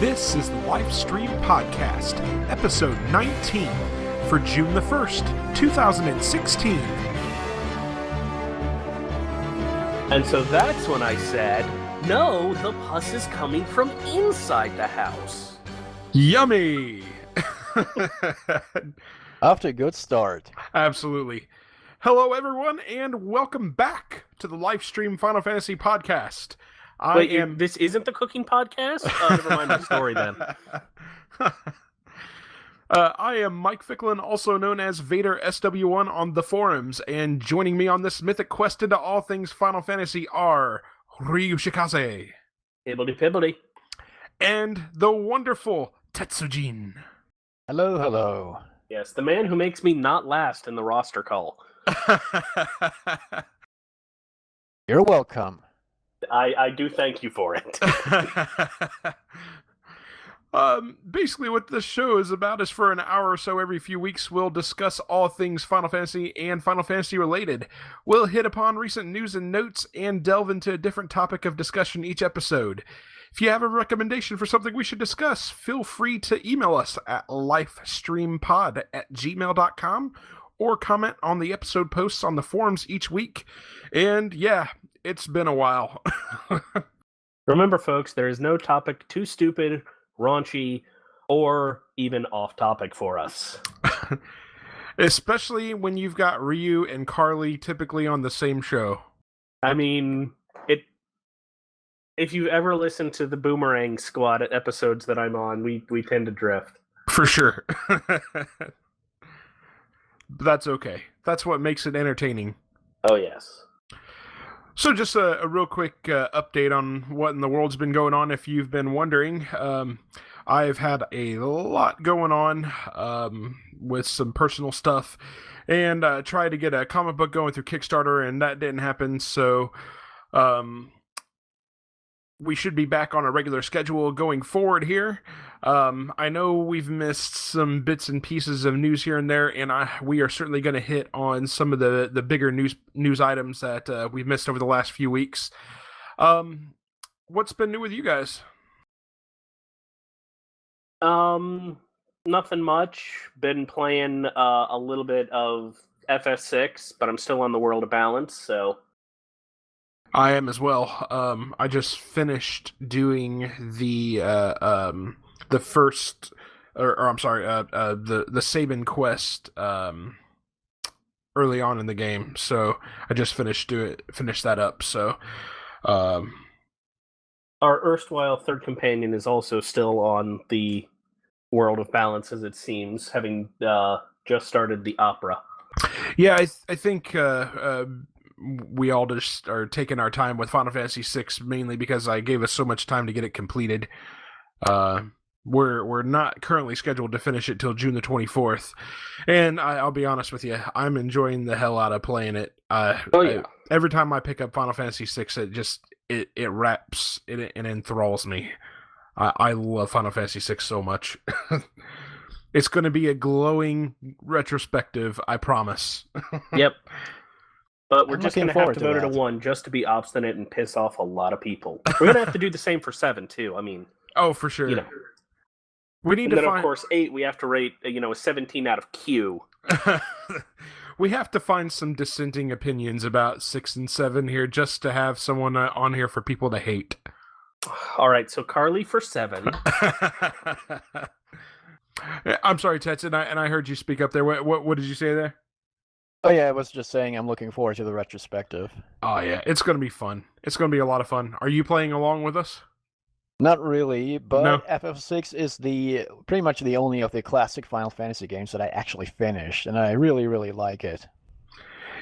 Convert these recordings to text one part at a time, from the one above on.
This is the Lifestream Podcast, episode 19, for June the 1st, 2016. And so that's when I said, no, the pus is coming from inside the house. Yummy! Off to a good start. Absolutely. Hello, everyone, and welcome back to the Lifestream Final Fantasy Podcast. This isn't the cooking podcast? Never mind the story then. I am Mike Ficklin, also known as Vader SW1 on the forums, and joining me on this mythic quest into all things Final Fantasy are Ryushikaze. Hibbledy pibbledy. And the wonderful Tetsujin. Hello, hello. Yes, the man who makes me not last in the roster call. You're welcome. I do thank you for it. Basically what this show is about is for an hour or so every few weeks, we'll discuss all things Final Fantasy and Final Fantasy related. We'll hit upon recent news and notes and delve into a different topic of discussion each episode. If you have a recommendation for something we should discuss, feel free to email us at lifestreampod@gmail.com or comment on the episode posts on the forums each week. And yeah, it's been a while. Remember, folks, there is no topic too stupid, raunchy, or even off-topic for us. Especially when you've got Ryu and Carly typically on the same show. I mean, if you ever listen to the Boomerang Squad episodes that I'm on, we tend to drift. For sure. But that's okay. That's what makes it entertaining. Oh, yes. So just a real quick update on what in the world's been going on, if you've been wondering. I've had a lot going on with some personal stuff, and tried to get a comic book going through Kickstarter, and that didn't happen, so we should be back on a regular schedule going forward here. I know we've missed some bits and pieces of news here and there, and we are certainly going to hit on some of the bigger news items that we've missed over the last few weeks. What's been new with you guys? Nothing much. Been playing a little bit of FF6, but I'm still on the World of Balance, so... I am as well. I just finished doing the first, the Sabin quest early on in the game. So I just finished that up. So our erstwhile third companion is also still on the World of Balance, as it seems, having just started the opera. Yeah, I think. We all just are taking our time with Final Fantasy VI, mainly because I gave us so much time to get it completed. We're not currently scheduled to finish it till June the 24th, and I'll be honest with you, I'm enjoying the hell out of playing it. Every time I pick up Final Fantasy VI, it wraps, it enthralls me. I love Final Fantasy VI so much. It's going to be a glowing retrospective, I promise. Yep. But we're just going to have to vote it a 1 just to be obstinate and piss off a lot of people. We're going to have to do the same for 7, too. I mean... Oh, for sure. You know. We need and to then, find... of course, 8, we have to rate, a 17 out of Q. We have to find some dissenting opinions about 6 and 7 here, just to have someone on here for people to hate. All right, so Carly for 7. I'm sorry, Tets, and I heard you speak up there. What did you say there? Oh yeah, I was just saying I'm looking forward to the retrospective. Oh yeah, it's going to be fun. It's going to be a lot of fun. Are you playing along with us? Not really, but No. FF6 is pretty much the only of the classic Final Fantasy games that I actually finished, and I really, really like it.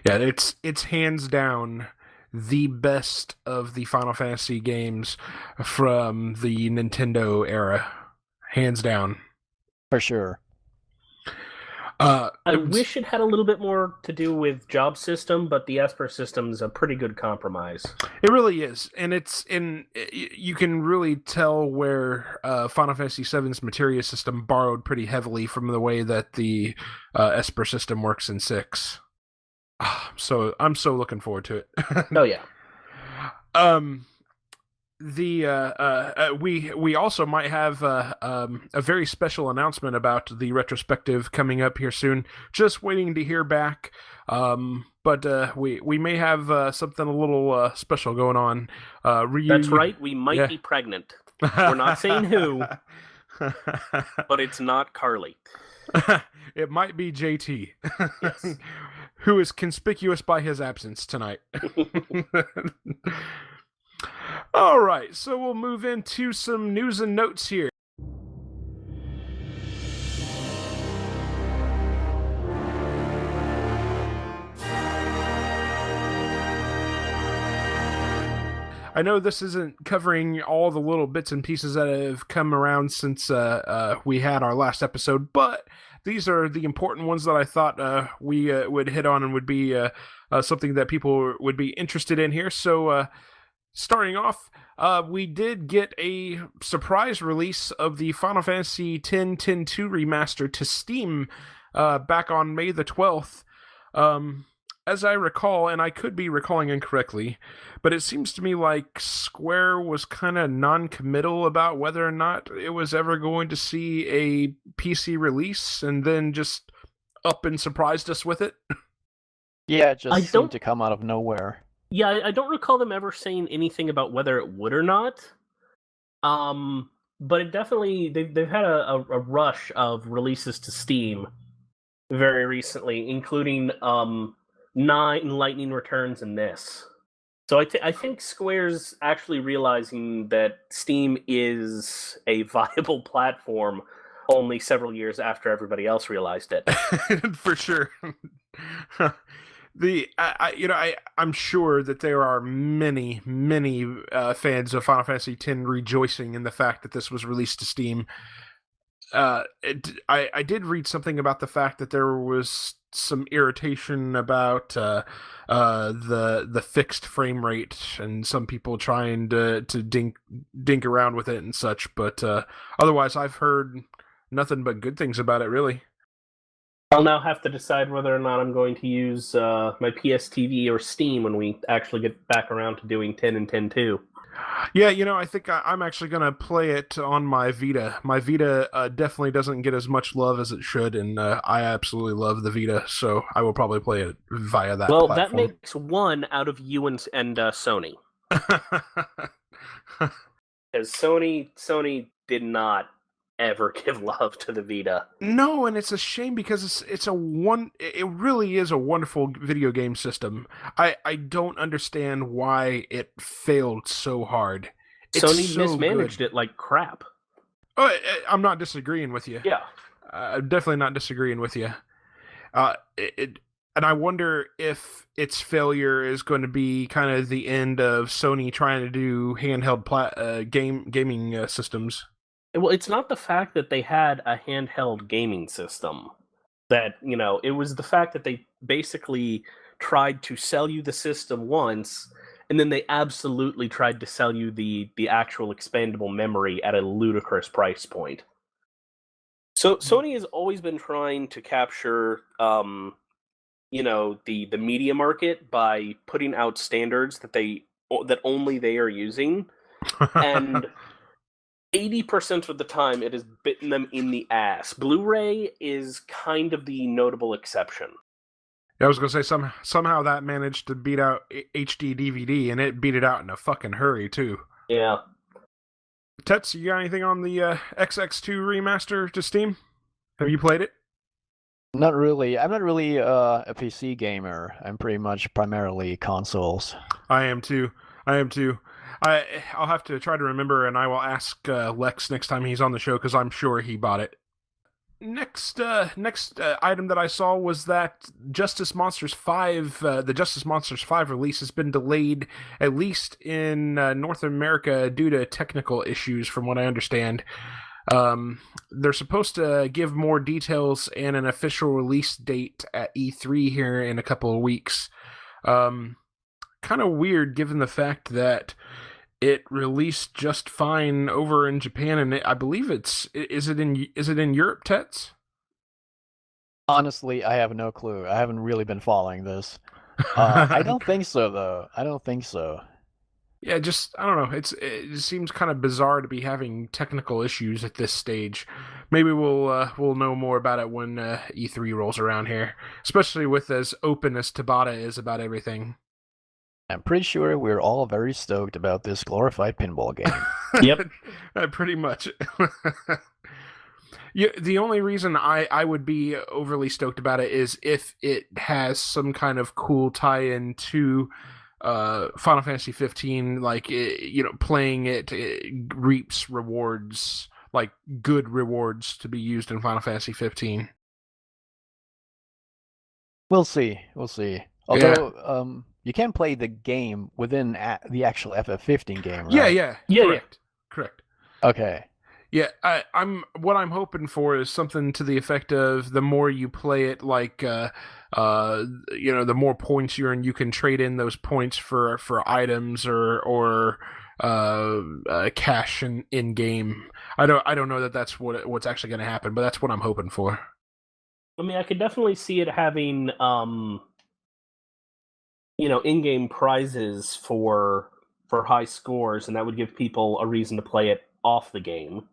Yeah, it's hands down the best of the Final Fantasy games from the Nintendo era. Hands down. For sure. I wish it had a little bit more to do with job system, but the Esper system's a pretty good compromise. It really is, and you can really tell where Final Fantasy VII's materia system borrowed pretty heavily from the way that the Esper system works in 6. So I'm so looking forward to it. Oh yeah. we also might have a very special announcement about the retrospective coming up here soon. Just waiting to hear back. But we may have something a little special going on. That's right. We might be pregnant. We're not saying who, but it's not Carly. It might be JT, yes. Who is conspicuous by his absence tonight. All right, so we'll move into some news and notes here. I know this isn't covering all the little bits and pieces that have come around since we had our last episode, but these are the important ones that I thought we would hit on and would be something that people would be interested in here. So starting off, we did get a surprise release of the Final Fantasy X-10-2 Remaster to Steam back on May the 12th. As I recall, and I could be recalling incorrectly, but it seems to me like Square was kind of non-committal about whether or not it was ever going to see a PC release, and then just up and surprised us with it. Yeah, it just seemed to come out of nowhere. Yeah, I don't recall them ever saying anything about whether it would or not. But it definitely, they've had a rush of releases to Steam very recently, including 9 Lightning Returns and this. So I think Square's actually realizing that Steam is a viable platform only several years after everybody else realized it. For sure. I'm sure that there are many fans of Final Fantasy X rejoicing in the fact that this was released to Steam. I did read something about the fact that there was some irritation about the fixed frame rate and some people trying to dink around with it and such, but otherwise I've heard nothing but good things about it, really. I'll now have to decide whether or not I'm going to use my PS TV or Steam when we actually get back around to doing 10 and 10-2. Yeah, I think I'm actually going to play it on my Vita. My Vita definitely doesn't get as much love as it should, and I absolutely love the Vita, so I will probably play it via that platform. That makes one out of you and Sony. Because Sony did not ever give love to the Vita. No, and it's a shame because it really is a wonderful video game system. I don't understand why it failed so hard. Sony mismanaged it like crap. Oh, I'm not disagreeing with you. Yeah. I'm definitely not disagreeing with you. And I wonder if its failure is going to be kind of the end of Sony trying to do handheld gaming systems. Well, it's not the fact that they had a handheld gaming system. That, it was the fact that they basically tried to sell you the system once, and then they absolutely tried to sell you the actual expandable memory at a ludicrous price point. So Sony has always been trying to capture, the media market by putting out standards that only they are using, and 80% of the time, it has bitten them in the ass. Blu-ray is kind of the notable exception. Yeah, I was going to say, somehow that managed to beat out HD DVD, and it beat it out in a fucking hurry, too. Yeah. Tets, you got anything on the XX2 remaster to Steam? Have you played it? Not really. I'm not really a PC gamer. I'm pretty much primarily consoles. I am too. I'll have to try to remember, and I will ask Lex next time he's on the show, because I'm sure he bought it. Next item that I saw was that Justice Monsters 5, the Justice Monsters 5 release has been delayed, at least in North America, due to technical issues, from what I understand. They're supposed to give more details and an official release date at E3 here in a couple of weeks. Kind of weird, given the fact that it released just fine over in Japan, and I believe is it in Europe, Tets? Honestly, I have no clue. I haven't really been following this. I don't think so, though. I don't think so. Yeah, just I don't know. It just seems kind of bizarre to be having technical issues at this stage. Maybe we'll know more about it when E3 rolls around here, especially with as open as Tabata is about everything. I'm pretty sure we're all very stoked about this glorified pinball game. Yep. Pretty much. Yeah, the only reason I would be overly stoked about it is if it has some kind of cool tie-in to Final Fantasy 15, like playing it reaps rewards, like good rewards to be used in Final Fantasy 15. We'll see. Although, you can play the game within the actual FF15 game, right? Yeah. Correct. Okay. Yeah, what I'm hoping for is something to the effect of the more you play it, like the more points you earn, you can trade in those points for items or cash in game. I don't know that that's what's actually going to happen, but that's what I'm hoping for. I mean, I could definitely see it having in-game prizes for high scores, and that would give people a reason to play it off the game.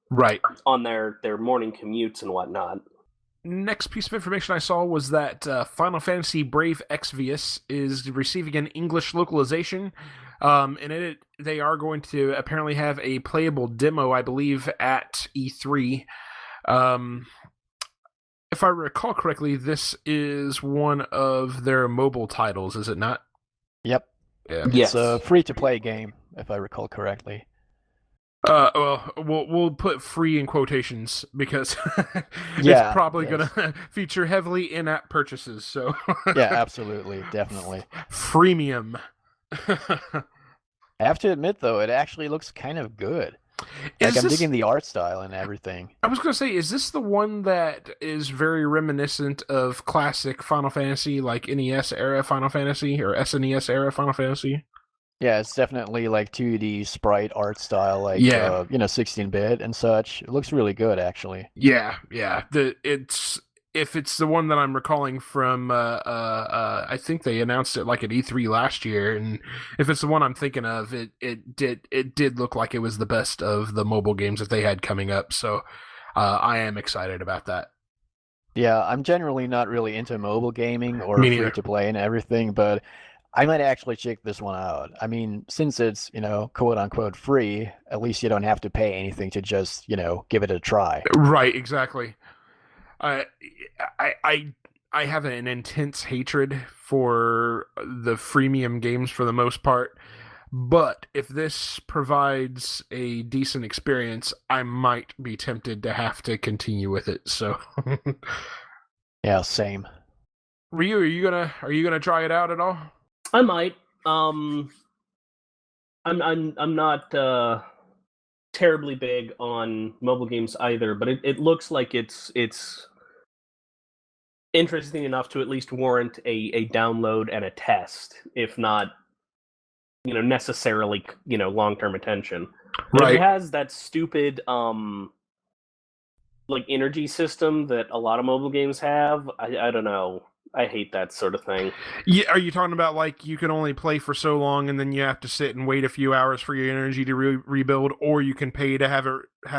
Right. On their morning commutes and whatnot. Next piece of information I saw was that Final Fantasy Brave Exvius is receiving an English localization. And they are going to apparently have a playable demo, I believe, at E3. If I recall correctly, this is one of their mobile titles, is it not? Yep. Yeah. Yes. It's a free-to-play game, if I recall correctly. Well, we'll put free in quotations because it's probably going to feature heavily in-app purchases. So yeah, absolutely, definitely. Freemium. I have to admit, though, it actually looks kind of good. I'm digging the art style and everything. I was going to say, is this the one that is very reminiscent of classic Final Fantasy, like NES era Final Fantasy or SNES era Final Fantasy? Yeah, it's definitely like 2D sprite art style, like 16-bit and such. It looks really good, actually. Yeah. If it's the one that I'm recalling from, I think they announced it like at E3 last year, and if it's the one I'm thinking of, it did look like it was the best of the mobile games that they had coming up. So I am excited about that. Yeah, I'm generally not really into mobile gaming or free to play and everything, but I might actually check this one out. I mean, since it's, quote unquote free, at least you don't have to pay anything to just, give it a try. Right, exactly. I have an intense hatred for the freemium games for the most part, but if this provides a decent experience, I might be tempted to have to continue with it. So yeah, same. Ryu, are you gonna try it out at all? I might. I'm not terribly big on mobile games either, but it looks like it's interesting enough to at least warrant a download and a test, if not necessarily long-term attention. Right. If it has that stupid like energy system that a lot of mobile games have, I don't know. I hate that sort of thing. Yeah, are you talking about like you can only play for so long and then you have to sit and wait a few hours for your energy to rebuild, or you can pay to have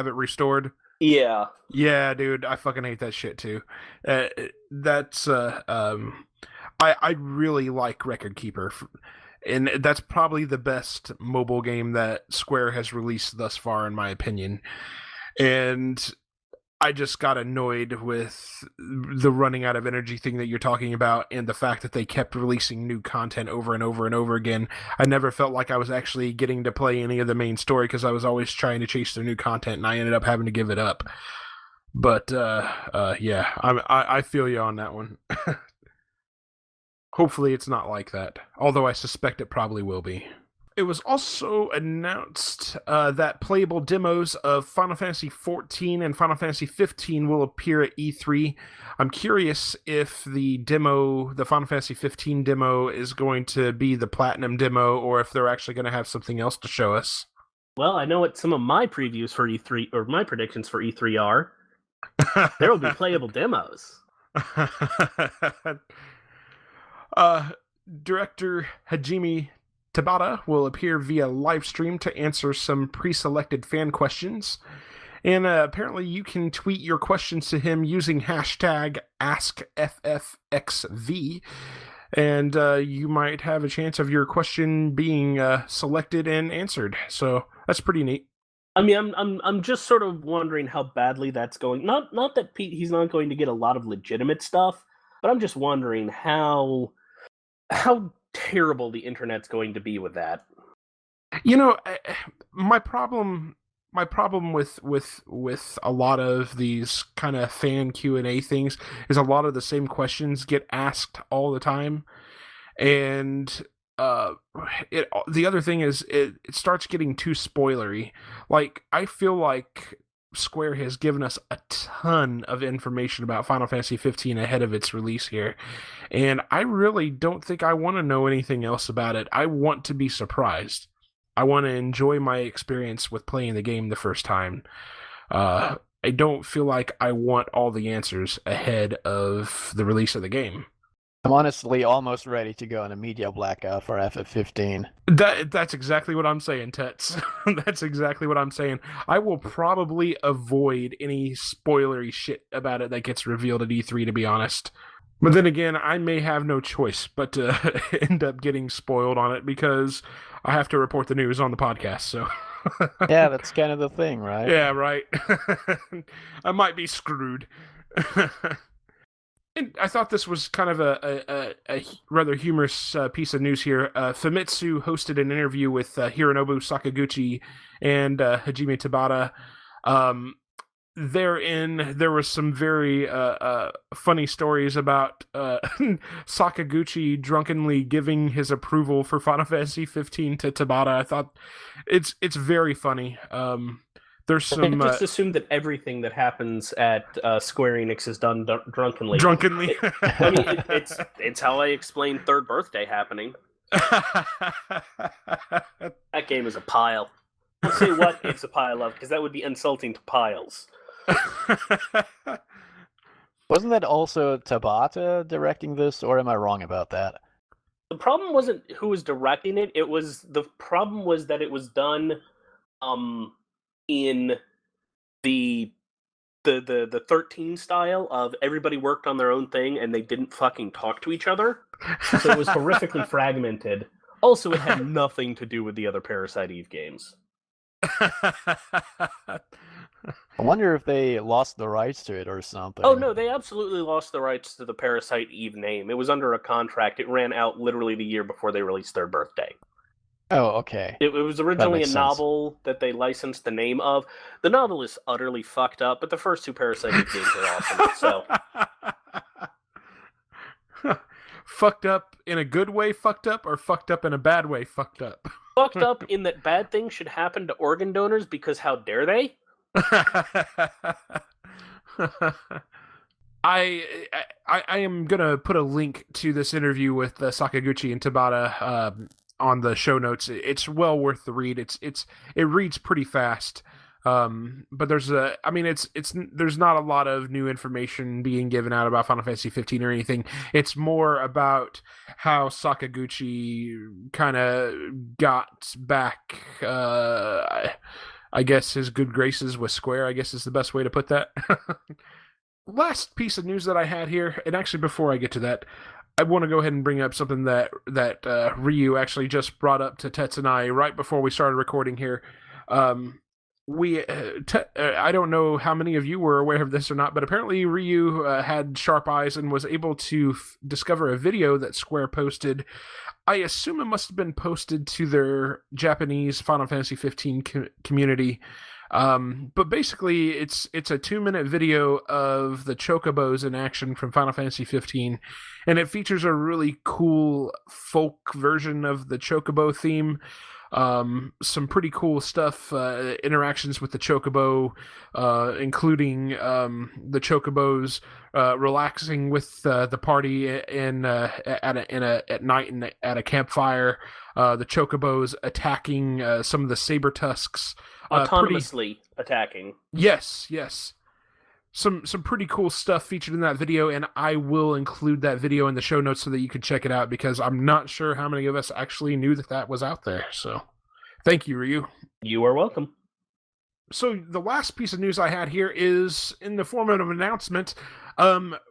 it restored? Yeah. Yeah, dude, I fucking hate that shit too. That's I really like Record Keeper, and that's probably the best mobile game that Square has released thus far, in my opinion. And I just got annoyed with the running out of energy thing that you're talking about, and the fact that they kept releasing new content over and over and over again. I never felt like I was actually getting to play any of the main story because I was always trying to chase the new content, and I ended up having to give it up. But yeah, I feel you on that one. Hopefully it's not like that, although I suspect it probably will be. It was also announced that playable demos of Final Fantasy XIV and Final Fantasy XV will appear at E3. I'm curious if the Final Fantasy XV demo is going to be the Platinum demo, or if they're actually going to have something else to show us. Well, I know what some of my previews for E3, or my predictions for E3 are. There will be playable demos. Director Hajime Tabata will appear via live stream to answer some pre-selected fan questions. And apparently you can tweet your questions to him using hashtag AskFFXV. And you might have a chance of your question being selected and answered. So that's pretty neat. I mean, I'm just sort of wondering how badly that's going. Not that he's not going to get a lot of legitimate stuff, but I'm just wondering how terrible the internet's going to be with that. You know, my problem with a lot of these kind of fan Q&A things is a lot of the same questions get asked all the time, and the other thing is it starts getting too spoilery. Like, I feel like Square has given us a ton of information about Final Fantasy XV ahead of its release here, and I really don't think I want to know anything else about it. I want to be surprised. I want to enjoy my experience with playing the game the first time. I don't feel like I want all the answers ahead of the release of the game. I'm honestly almost ready to go on a media blackout for FF15. That's exactly what I'm saying, Tets. That's exactly what I'm saying. I will probably avoid any spoilery shit about it that gets revealed at E3, to be honest. But then again, I may have no choice but to end up getting spoiled on it because I have to report the news on the podcast, so... Yeah, that's kind of the thing, right? Yeah, right. I might be screwed. And I thought this was kind of a rather humorous piece of news here. Famitsu hosted an interview with Hironobu Sakaguchi and Hajime Tabata. Therein, there was some very funny stories about Sakaguchi drunkenly giving his approval for Final Fantasy XV to Tabata. I thought it's very funny. There's some. I just assume that everything that happens at Square Enix is done drunkenly. Drunkenly. I mean, it's how I explain Third Birthday happening. That game is a pile. I'll say what it's a pile of, because that would be insulting to piles. Wasn't that also Tabata directing this, or am I wrong about that? The problem wasn't who was directing it. The problem was that it was done in the 13 style of everybody worked on their own thing and they didn't fucking talk to each other. So it was horrifically fragmented. Also, it had nothing to do with the other Parasite Eve games. I wonder if they lost the rights to it or something. Oh, no, they absolutely lost the rights to the Parasite Eve name. It was under a contract. It ran out literally the year before they released Their Birthday. Oh, okay. It was originally a novel that they licensed the name of. The novel is utterly fucked up, but the first two Parasite Eve games are awesome, so... Fucked up in a good way fucked up, or fucked up in a bad way fucked up? Fucked up in that bad things should happen to organ donors, because how dare they? I am gonna put a link to this interview with Sakaguchi and Tabata on the show notes. It's well worth the read. It reads pretty fast. But there's there's not a lot of new information being given out about Final Fantasy 15 or anything. It's more about how Sakaguchi kind of got back, I guess, his good graces with Square, I guess is the best way to put that. Last piece of news that I had here, and actually before I get to that, I want to go ahead and bring up something that Ryu actually just brought up to Tets and I right before we started recording here. I don't know how many of you were aware of this or not, but apparently Ryu had sharp eyes and was able to discover a video that Square posted. I assume it must have been posted to their Japanese Final Fantasy 15 community. But basically, it's a 2-minute video of the chocobos in action from Final Fantasy 15, and it features a really cool folk version of the chocobo theme. Some pretty cool stuff, interactions with the chocobo, including the chocobos relaxing with the party at night at a campfire. The chocobos attacking some of the saber tusks, autonomously attacking. Yes. some pretty cool stuff featured in that video, and I will include that video in the show notes so that you can check it out, because I'm not sure how many of us actually knew that was out there. So thank you, Ryu. You are welcome. So the last piece of news I had here is in the form of an announcement.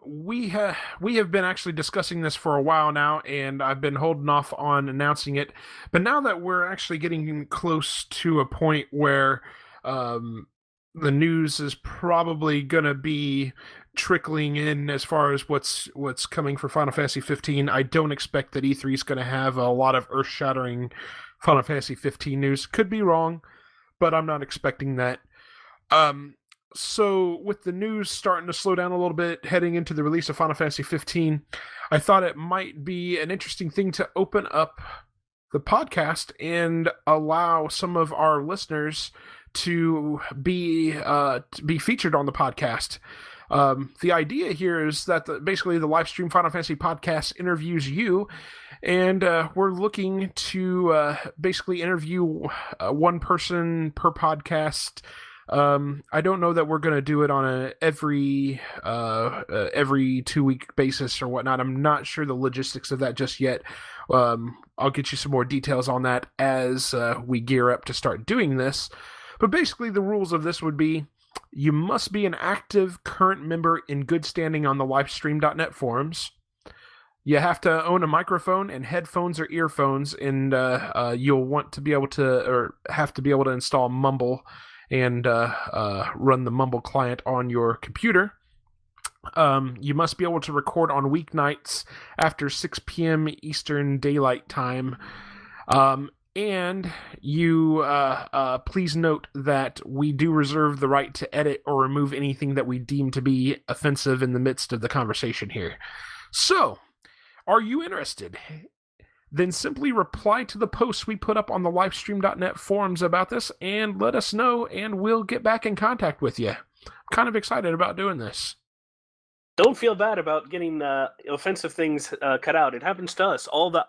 We have been actually discussing this for a while now, and I've been holding off on announcing it. But now that we're actually getting close to a point where the news is probably going to be trickling in as far as what's coming for Final Fantasy 15, I don't expect that E3 is going to have a lot of earth-shattering Final Fantasy 15 news. Could be wrong, but I'm not expecting that. So with the news starting to slow down a little bit heading into the release of Final Fantasy 15, I thought it might be an interesting thing to open up the podcast and allow some of our listeners to be featured on the podcast. The idea here is that basically the Lifestream Final Fantasy Podcast interviews you, and we're looking to basically interview one person per podcast. I don't know that we're going to do it on a every 2-week basis or whatnot. I'm not sure the logistics of that just yet. I'll get you some more details on that as we gear up to start doing this. But basically, the rules of this would be you must be an active current member in good standing on the Lifestream.net forums. You have to own a microphone and headphones or earphones, and you'll want to be able to, or have to be able to install Mumble and run the Mumble client on your computer. You must be able to record on weeknights after 6 p.m. Eastern Daylight Time. And you please note that we do reserve the right to edit or remove anything that we deem to be offensive in the midst of the conversation here. So, are you interested? Then simply reply to the posts we put up on the Lifestream.net forums about this and let us know, and we'll get back in contact with you. I'm kind of excited about doing this. Don't feel bad about getting offensive things cut out. It happens to us all the...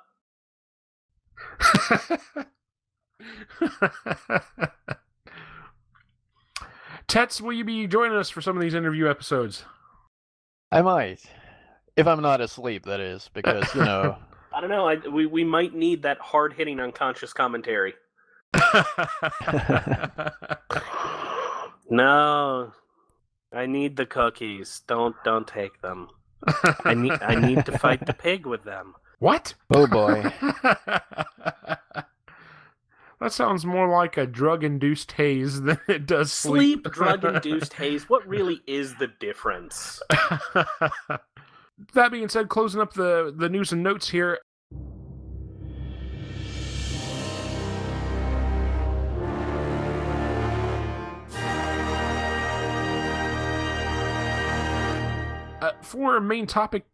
Tets, will you be joining us for some of these interview episodes? I might. If I'm not asleep, that is, because, you know... I don't know, we might need that hard-hitting unconscious commentary. No, I need the cookies. Don't take them. I need to fight the pig with them. What? Oh boy. That sounds more like a drug-induced haze than it does sleep. Drug-induced haze. What really is the difference? That being said, closing up the news and notes here. For our main topic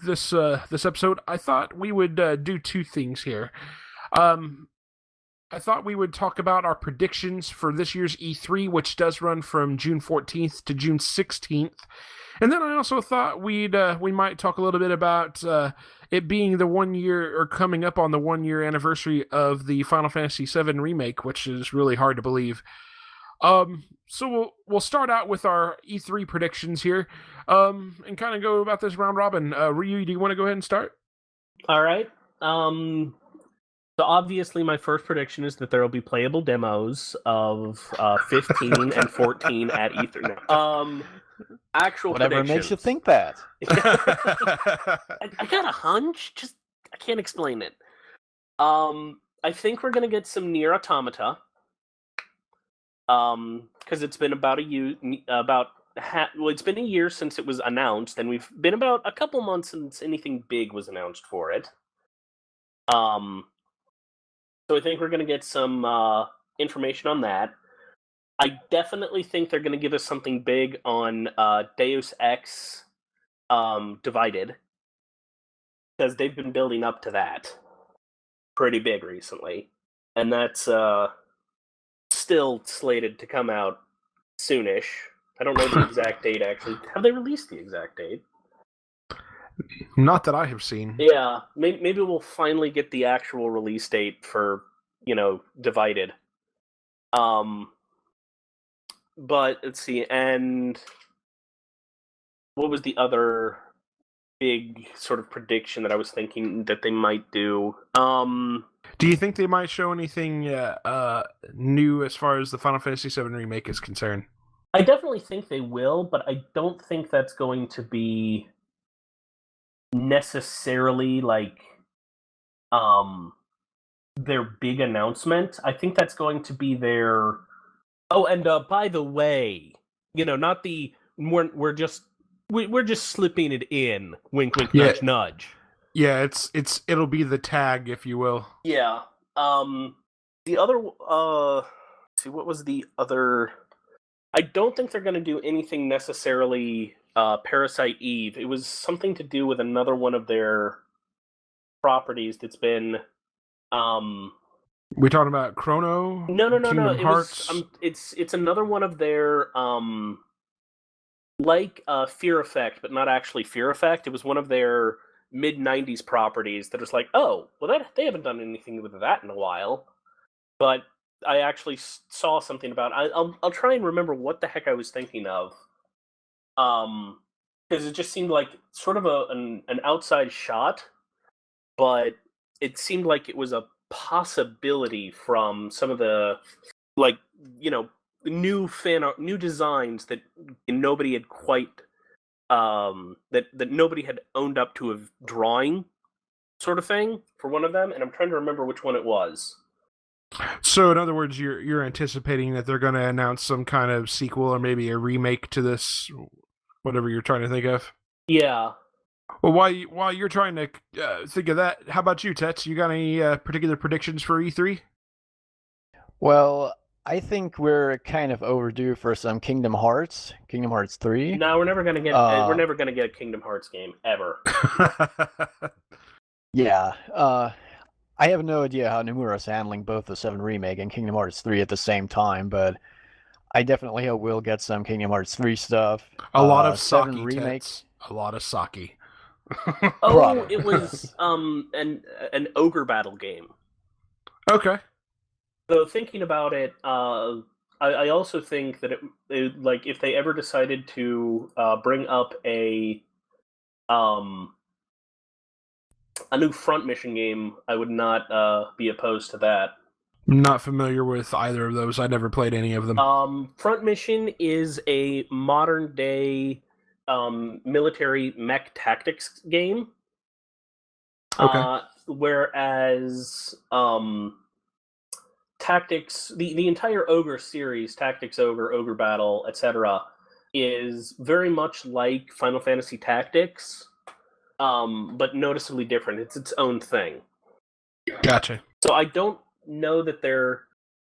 this episode, I thought we would do two things here. I thought we would talk about our predictions for this year's E3, which does run from June 14th to June 16th. And then I also thought we might talk a little bit about it being the 1 year, or coming up on the 1 year anniversary of the Final Fantasy VII Remake, which is really hard to believe. So we'll start out with our E3 predictions here, and kind of go about this round robin. Ryu, do you want to go ahead and start? All right. So obviously my first prediction is that there will be playable demos of 15 and 14 at E3. Actual whatever makes you think that. I got a hunch. Just I can't explain it. I think we're gonna get some Nier Automata. Because it's been about it's been a year since it was announced, and we've been about a couple months since anything big was announced for it. So I think we're going to get some information on that. I definitely think they're going to give us something big on Deus Ex Divided, because they've been building up to that pretty big recently, and that's still slated to come out soonish. I don't know the exact date, actually. Have they released the exact date? Not that I have seen. Yeah, maybe we'll finally get the actual release date for, Divided. But let's see, and what was the other big sort of prediction that I was thinking that they might do? Do you think they might show anything new as far as the Final Fantasy VII Remake is concerned? I definitely think they will, but I don't think that's going to be necessarily like their big announcement. I think that's going to be their and by the way, not the we're just slipping it in, wink wink nudge nudge. Yeah, it'll be the tag, if you will. Yeah. The other see, what was the other? I don't think they're going to do anything necessarily Parasite Eve. It was something to do with another one of their properties that's been we talking about Chrono? No. Kingdom Hearts? It's another one of their like Fear Effect, but not actually Fear Effect. It was one of their mid-90s properties that was like, oh, well, they haven't done anything with that in a while. But I actually saw something about it. I'll try and remember what the heck I was thinking of. Because it just seemed like sort of an outside shot, but it seemed like it was a possibility from some of the, like, new designs that nobody had quite that nobody had owned up to of drawing, sort of thing, for one of them, and I'm trying to remember which one it was. So, in other words, you're anticipating that they're going to announce some kind of sequel or maybe a remake to this, whatever you're trying to think of? Yeah. Well, while you're trying to think of that, how about you, Tets? You got any particular predictions for E3? Well, I think we're kind of overdue for some Kingdom Hearts 3. No, we're never gonna get a Kingdom Hearts game ever. Yeah. I have no idea how Nomura's handling both the 7 Remake and Kingdom Hearts 3 at the same time, but I definitely hope we'll get some Kingdom Hearts 3 stuff. A lot of sake, Remake. A lot of sake. Oh, it was an ogre battle game. Okay. So thinking about it, I also think that it like if they ever decided to bring up a new Front Mission game, I would not be opposed to that. I'm not familiar with either of those. I never played any of them. Front Mission is a modern day military mech tactics game. Okay. Whereas Tactics, the entire Ogre series, Tactics Ogre, Ogre Battle, etc., is very much like Final Fantasy Tactics, but noticeably different. It's its own thing. Gotcha. So I don't know that they're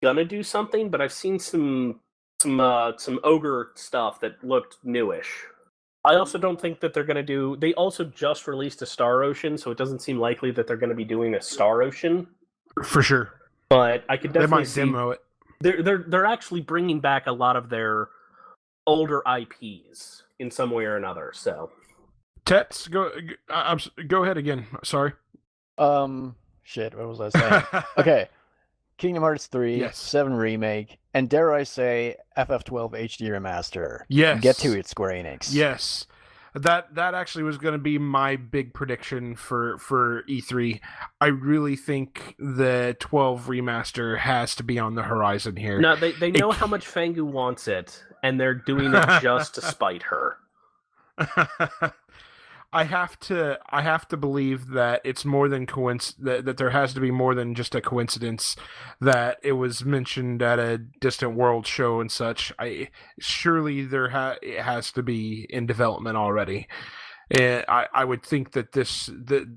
gonna do something, but I've seen some Ogre stuff that looked newish. I also don't think that they're gonna do. They also just released a Star Ocean, so it doesn't seem likely that they're gonna be doing a Star Ocean. For sure. But I could definitely see demo it. They're actually bringing back a lot of their older IPs in some way or another. So, Tets, go ahead again. Sorry. Shit. What was I saying? Okay, Kingdom Hearts 3, yes. 7 Remake, and dare I say FF12 HD Remaster. Yes. Get to it, Square Enix. Yes. That actually was going to be my big prediction for E3. I really think the 12 remaster has to be on the horizon here. No, they know how much Fangu wants it, and they're doing it just to spite her. I have to believe that it's more than that there has to be more than just a coincidence that it was mentioned at a Distant World show and such. Surely it has to be in development already. And I would think that the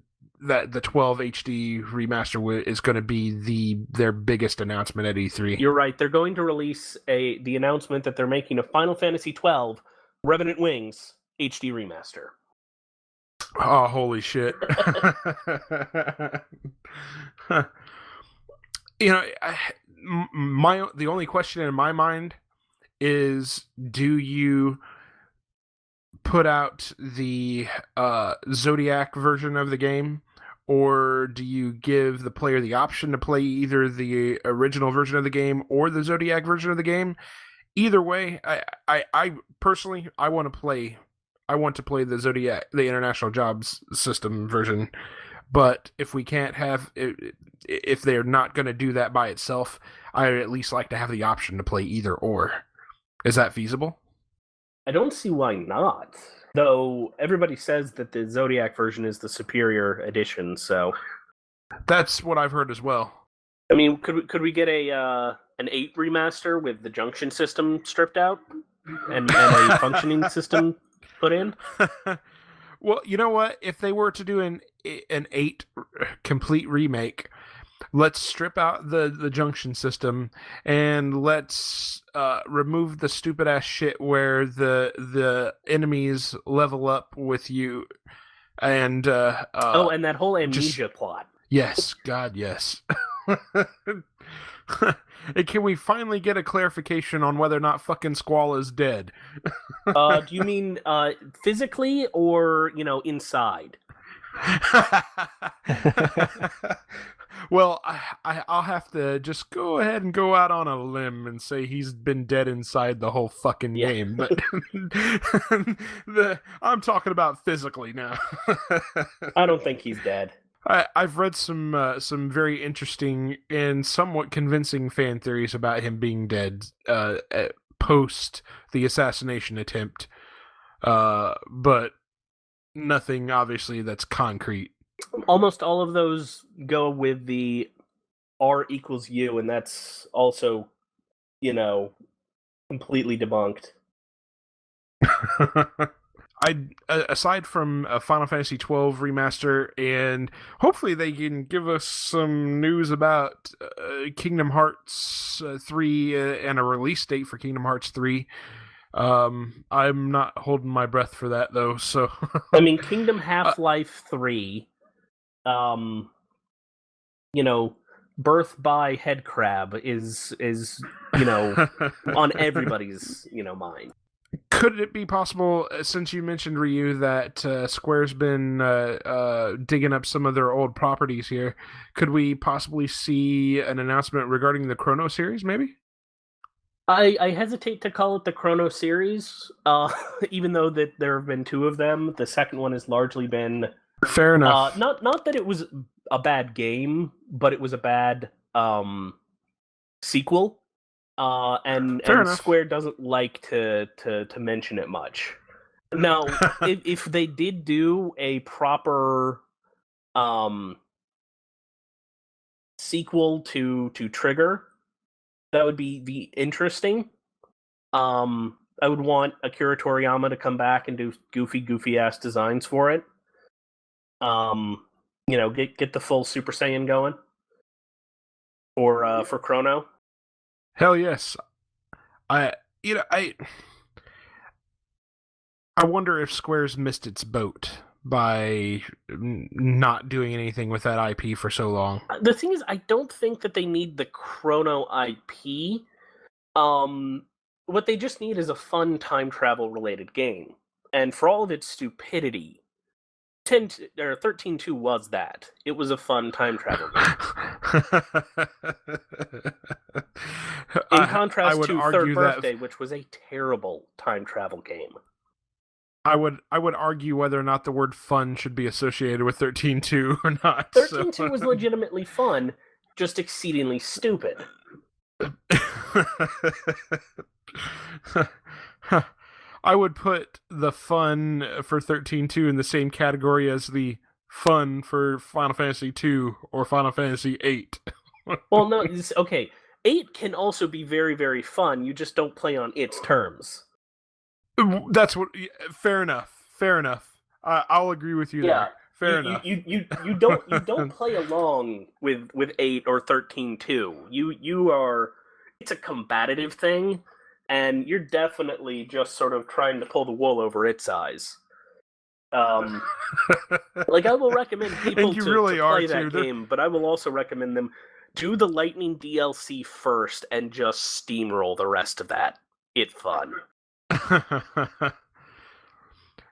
12 HD remaster is going to be their biggest announcement at E3. You're right. They're going to release the announcement that they're making a Final Fantasy XII Revenant Wings HD remaster. Oh, holy shit. The only question in my mind is, do you put out the Zodiac version of the game, or do you give the player the option to play either the original version of the game or the Zodiac version of the game? Either way, I personally, I want to play want to play the Zodiac, the International Jobs System version. But if we can't have, if they're not going to do that by itself, I at least like to have the option to play either or. Is that feasible? I don't see why not. Though everybody says that the Zodiac version is the superior edition, so that's what I've heard as well. I mean, could we get an 8 remaster with the junction system stripped out and a functioning system put in? Well, you know what? If they were to do an 8 complete remake, let's strip out the junction system and let's remove the stupid ass shit where the enemies level up with you and and that whole amnesia plot. Yes, God, yes. Can we finally get a clarification on whether or not fucking Squall is dead? Do you mean physically or, inside? Well, I'll have to just go ahead and go out on a limb and say he's been dead inside the whole fucking game. But I'm talking about physically now. I don't think he's dead. I've read some very interesting and somewhat convincing fan theories about him being dead post the assassination attempt, but nothing obviously that's concrete. Almost all of those go with the R equals U, and that's also, completely debunked. Aside from Final Fantasy XII Remaster, and hopefully they can give us some news about Kingdom Hearts 3 and a release date for Kingdom Hearts 3. I'm not holding my breath for that though. So I mean, Kingdom Half-Life 3, Birth by Headcrab is on everybody's mind. Could it be possible, since you mentioned, Ryu, that Square's been digging up some of their old properties here, could we possibly see an announcement regarding the Chrono series, maybe? I hesitate to call it the Chrono series, even though that there have been 2 of them. The second one has largely been... Fair enough. Not that it was a bad game, but it was a bad sequel. And Square doesn't like to mention it much. Now, if they did do a proper sequel to Trigger, that would be interesting. I would want Akira Toriyama to come back and do goofy ass designs for it. Get the full Super Saiyan going for Chrono. Hell yes. I wonder if Square's missed its boat by not doing anything with that IP for so long. The thing is, I don't think that they need the Chrono IP. What they just need is a fun time travel related game. And for all of its stupidity, 13.2 was that. It was a fun time travel game. In contrast to Third Birthday, which was a terrible time travel game. I would argue whether or not the word fun should be associated with 13.2 or not. 13.2 was legitimately fun, just exceedingly stupid. I would put the fun for 13.2 in the same category as the fun for Final Fantasy 2 or Final Fantasy 8. Well, no, okay. 8 can also be very, very fun. You just don't play on its terms. That's what. Fair enough. I'll agree with you there. Fair enough. You don't play along with 8 or 13.2. You are. It's a combative thing. And you're definitely just sort of trying to pull the wool over its eyes. I will recommend people to play that game, but I will also recommend them do the Lightning DLC first and just steamroll the rest of that. It's fun.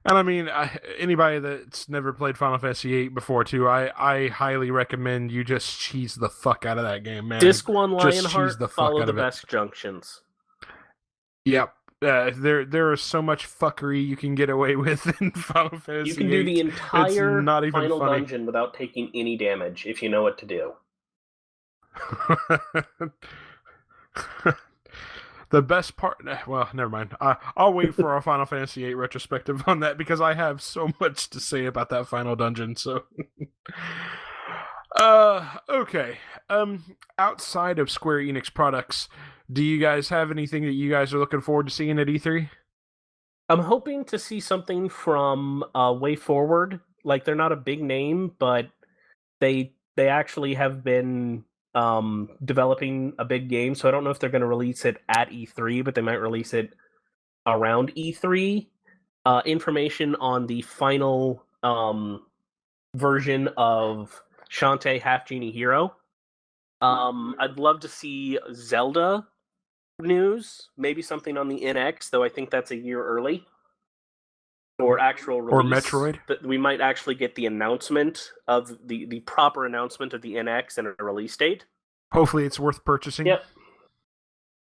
And I mean, anybody that's never played Final Fantasy VIII before, too, I highly recommend you just cheese the fuck out of that game, man. Disc 1 Lionheart, follow the best junctions. Yep. There is so much fuckery you can get away with in Final Fantasy. You can do the entire not even final funny. dungeon without taking any damage if you know what to do. The best part... Well, never mind. I'll wait for our Final Fantasy VIII retrospective on that, because I have so much to say about that final dungeon, so... Okay. Outside of Square Enix products, do you guys have anything that you guys are looking forward to seeing at E3? I'm hoping to see something from Way Forward. Like, they're not a big name, but they actually have been developing a big game, so I don't know if they're going to release it at E3, but they might release it around E3. Information on the final version of Shantae Half Genie Hero. I'd love to see Zelda news, maybe something on the NX, though I think that's a year early. Or actual release. Or Metroid. We might actually get the announcement of the proper announcement of the NX and a release date. Hopefully it's worth purchasing. Yep.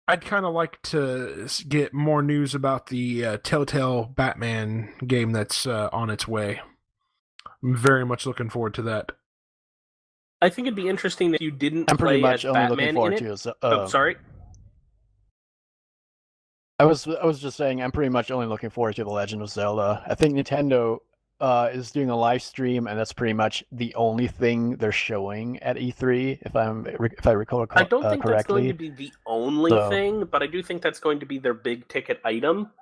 I'd kind of like to get more news about the Telltale Batman game that's on its way. I'm very much looking forward to that. I think it'd be interesting if you didn't I'm pretty play much as only Batman looking in forward it. to Sorry. I was just saying I'm pretty much only looking forward to The Legend of Zelda. I think Nintendo is doing a live stream, and that's pretty much the only thing they're showing at E3. If I recall correctly. I don't think that's going to be the only thing, but I do think that's going to be their big ticket item,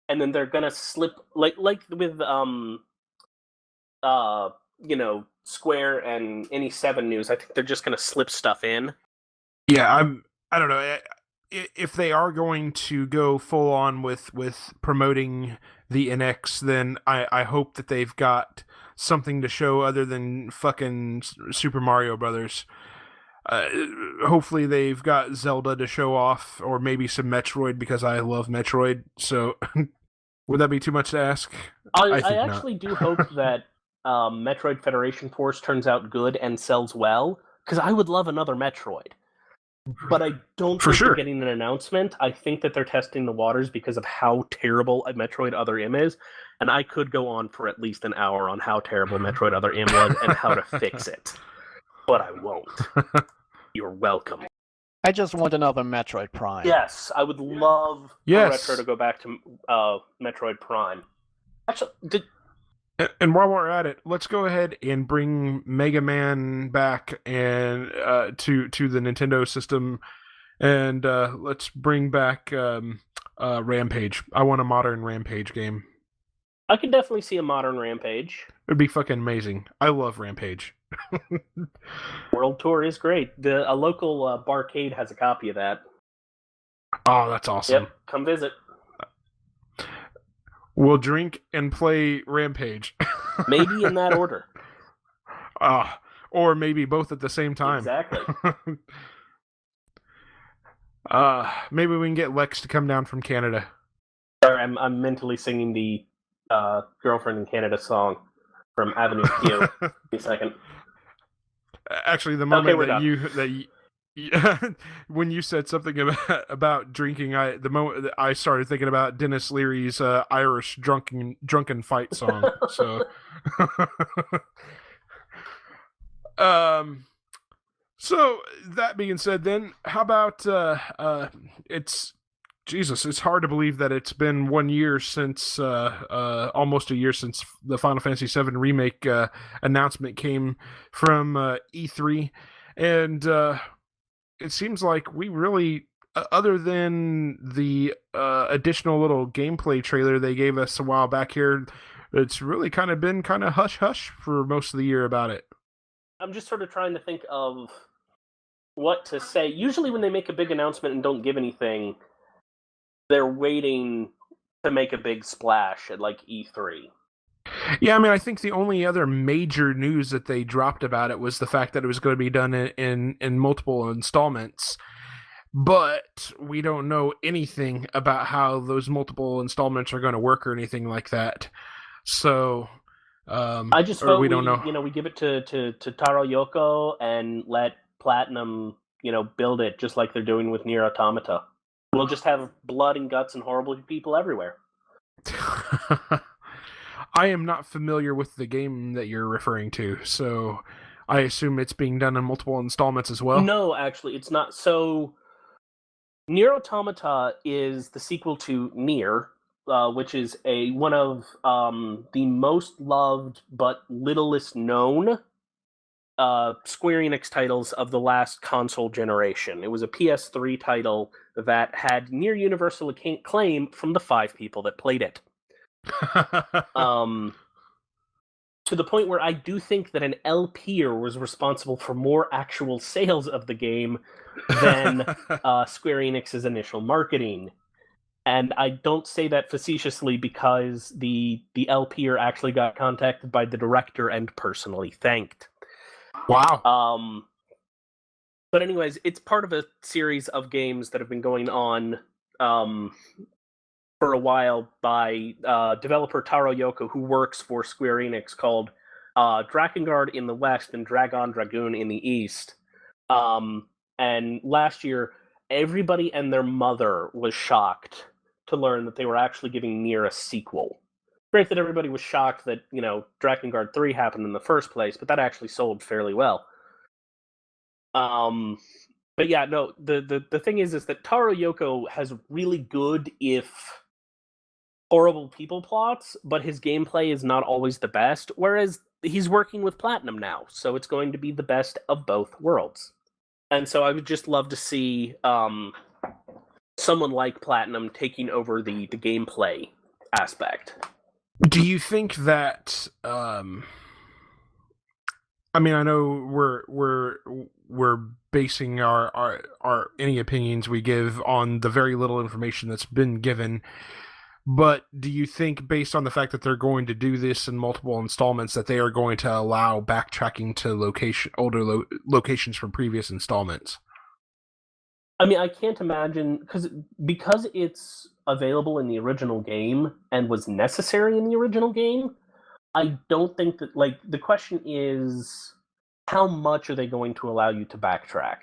and then they're gonna slip like with Square and any 7 news. I think they're just gonna slip stuff in. Yeah, I don't know. If they are going to go full on with promoting the NX, then I hope that they've got something to show other than fucking Super Mario Brothers. Hopefully they've got Zelda to show off, or maybe some Metroid, because I love Metroid. So would that be too much to ask? I actually do hope that Metroid Federation Force turns out good and sells well, because I would love another Metroid. But I don't think they're getting an announcement. I think that they're testing the waters because of how terrible a Metroid Other M is. And I could go on for at least an hour on how terrible Metroid Other M was and how to fix it. But I won't. You're welcome. I just want another Metroid Prime. Yes, I would love for Retro to go back to Metroid Prime. Actually, and while we're at it, let's go ahead and bring Mega Man back and to the Nintendo system, and let's bring back Rampage. I want a modern Rampage game. I can definitely see a modern Rampage. It'd be fucking amazing. I love Rampage. World Tour is great. A local barcade has a copy of that. Oh, that's awesome. Yep, come visit. We'll drink and play Rampage. Maybe in that order. Or maybe both at the same time. Exactly. Maybe we can get Lex to come down from Canada. Sorry, I'm mentally singing the Girlfriend in Canada song from Avenue Q. Give me a second. Actually, the moment when you said something about drinking, the moment that I started thinking about Dennis Leary's Irish drunken fight song. So, so that being said, then how about it's hard to believe that it's been 1 year since almost a year since the Final Fantasy VII Remake announcement came from E3, and it seems like we really, other than the additional little gameplay trailer they gave us a while back here, it's really kind of been kind of hush-hush for most of the year about it. I'm just sort of trying to think of what to say. Usually when they make a big announcement and don't give anything, they're waiting to make a big splash at like E3. Yeah, I mean, I think the only other major news that they dropped about it was the fact that it was going to be done in multiple installments. But we don't know anything about how those multiple installments are going to work or anything like that. So, I just hope we don't know. We give it to Taro Yoko and let Platinum, build it just like they're doing with Nier Automata. We'll just have blood and guts and horrible people everywhere. I am not familiar with the game that you're referring to, so I assume it's being done in multiple installments as well? No, actually, it's not. So, Nier Automata is the sequel to Nier, which is one of the most loved but littlest known Square Enix titles of the last console generation. It was a PS3 title that had near universal acclaim from the 5 people that played it. To the point where I do think that an LPer was responsible for more actual sales of the game than Square Enix's initial marketing. And I don't say that facetiously because the LPer actually got contacted by the director and personally thanked. Wow. But anyways, it's part of a series of games that have been going on for a while by developer Taro Yoko, who works for Square Enix, called Drakengard in the West and Dragoon in the East. And last year, everybody and their mother was shocked to learn that they were actually giving Nier a sequel. Great that everybody was shocked that, Drakengard 3 happened in the first place, but that actually sold fairly well. But yeah, no, the thing is that Taro Yoko has really good, if horrible, people plots, but his gameplay is not always the best, whereas he's working with Platinum now, so it's going to be the best of both worlds. And so I would just love to see someone like Platinum taking over the gameplay aspect. Do you think that I know we're basing our any opinions we give on the very little information that's been given, but do you think, based on the fact that they're going to do this in multiple installments, that they are going to allow backtracking to older locations from previous installments? I mean, I can't imagine, because it's available in the original game and was necessary in the original game, I don't think that, the question is, how much are they going to allow you to backtrack?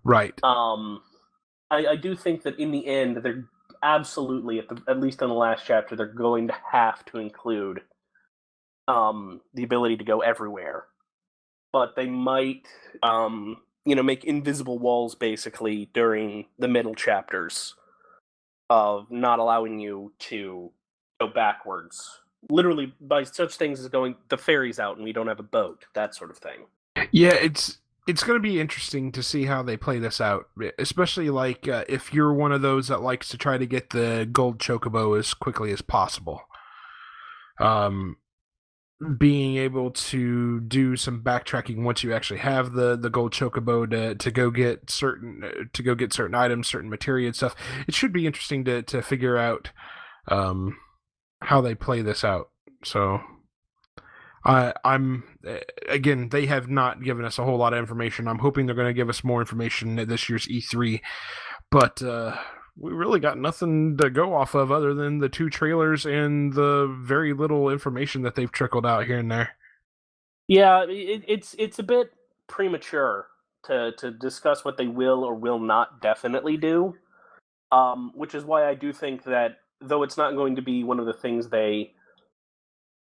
Right. I do think that in the end, they're absolutely, at least in the last chapter, they're going to have to include the ability to go everywhere. But they might, make invisible walls, basically, during the middle chapters of not allowing you to go backwards. Literally, by such things as going, the ferry's out and we don't have a boat, that sort of thing. Yeah, it's going to be interesting to see how they play this out, especially if you're one of those that likes to try to get the gold chocobo as quickly as possible. Being able to do some backtracking once you actually have the gold chocobo to go get certain items, certain materia and stuff. It should be interesting to figure out how they play this out. So I'm again, they have not given us a whole lot of information. I'm hoping they're going to give us more information at this year's E3, but we really got nothing to go off of other than the 2 trailers and the very little information that they've trickled out here and there. Yeah, it's a bit premature to discuss what they will or will not definitely do, which is why I do think that, though it's not going to be one of the things they